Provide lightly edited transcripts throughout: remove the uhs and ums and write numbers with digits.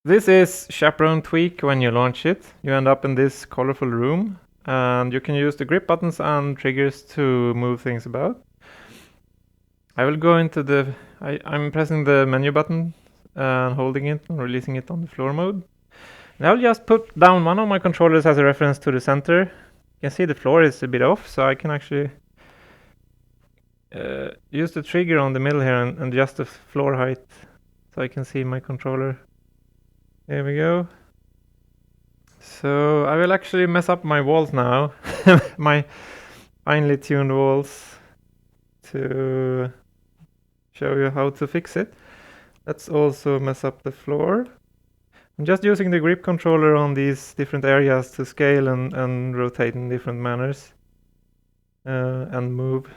This is ChaperoneTweak. When you launch it, you end up in this colorful room, and you can use the grip buttons and triggers to move things about. I will go into the... I'm pressing the menu button and holding it and releasing it on the floor mode. And I'll just put down one of my controllers as a reference to the center. You can see the floor is a bit off, so I can actually use the trigger on the middle here and adjust the floor height so I can see my controller. There we go. So I will actually mess up my walls now, my finely tuned walls, to show you how to fix it. Let's also mess up the floor. I'm just using the grip controller on these different areas to scale and rotate in different manners and move.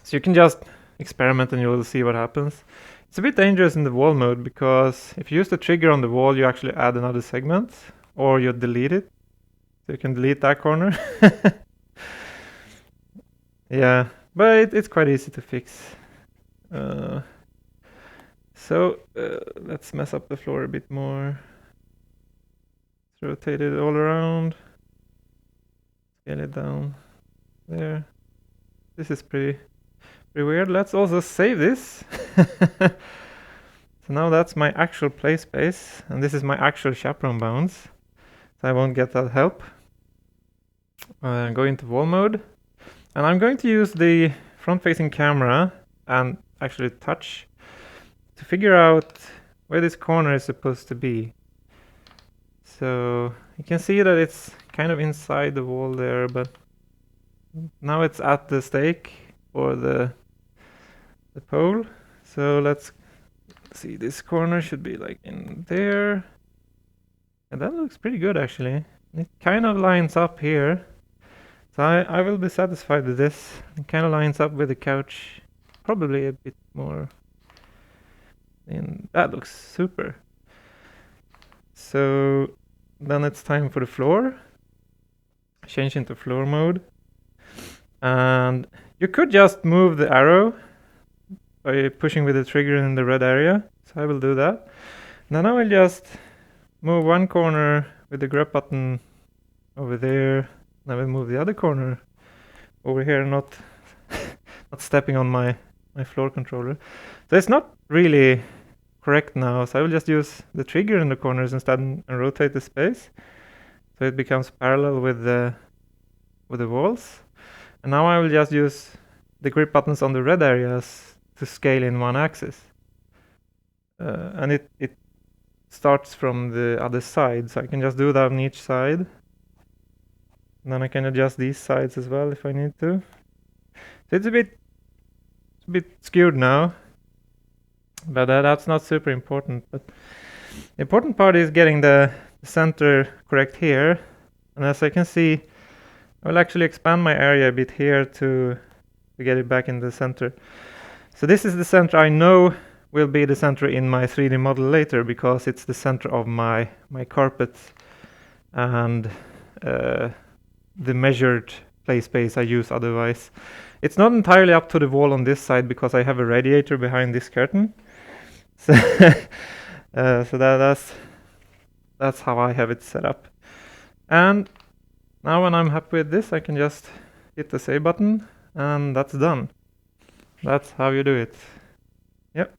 So you can just experiment and you will see what happens. It's a bit dangerous in the wall mode because if you use the trigger on the wall, you actually add another segment or you delete it. So you can delete that corner. Yeah, but it's quite easy to fix. Let's mess up the floor a bit more. Let's rotate it all around. Scale it down there. This is pretty weird. Let's also save this. So now that's my actual play space, and this is my actual chaperone bounds. So I won't get that help. Go into wall mode, and I'm going to use the front-facing camera and actually touch to figure out where this corner is supposed to be. So you can see that it's kind of inside the wall there, but now it's at the stake or the pole. So let's see, this corner should be like in there. And that looks pretty good actually. It kind of lines up here. So I will be satisfied with this. It kind of lines up with the couch. Probably a bit more. And that looks super. So then it's time for the floor. Change into floor mode. And you could just move the arrow by pushing with the trigger in the red area. So I will do that. Then I will just move one corner with the grab button over there. And I will move the other corner over here, not stepping on my floor controller. So it's not really correct now. So I will just use the trigger in the corners instead and rotate the space. So it becomes parallel with the walls. And now I will just use the grip buttons on the red areas to scale in one axis. And it starts from the other side, so I can just do that on each side. And then I can adjust these sides as well if I need to. So it's a bit skewed now, but that's not super important. But the important part is getting the center correct here. And as I can see, I will actually expand my area a bit here to get it back in the center. So this is the center I know will be the center in my 3D model later, because it's the center of my carpet and the measured play space I use otherwise. It's not entirely up to the wall on this side because I have a radiator behind this curtain. So, that's how I have it set up. And now when I'm happy with this, I can just hit the save button and that's done. That's how you do it. Yep.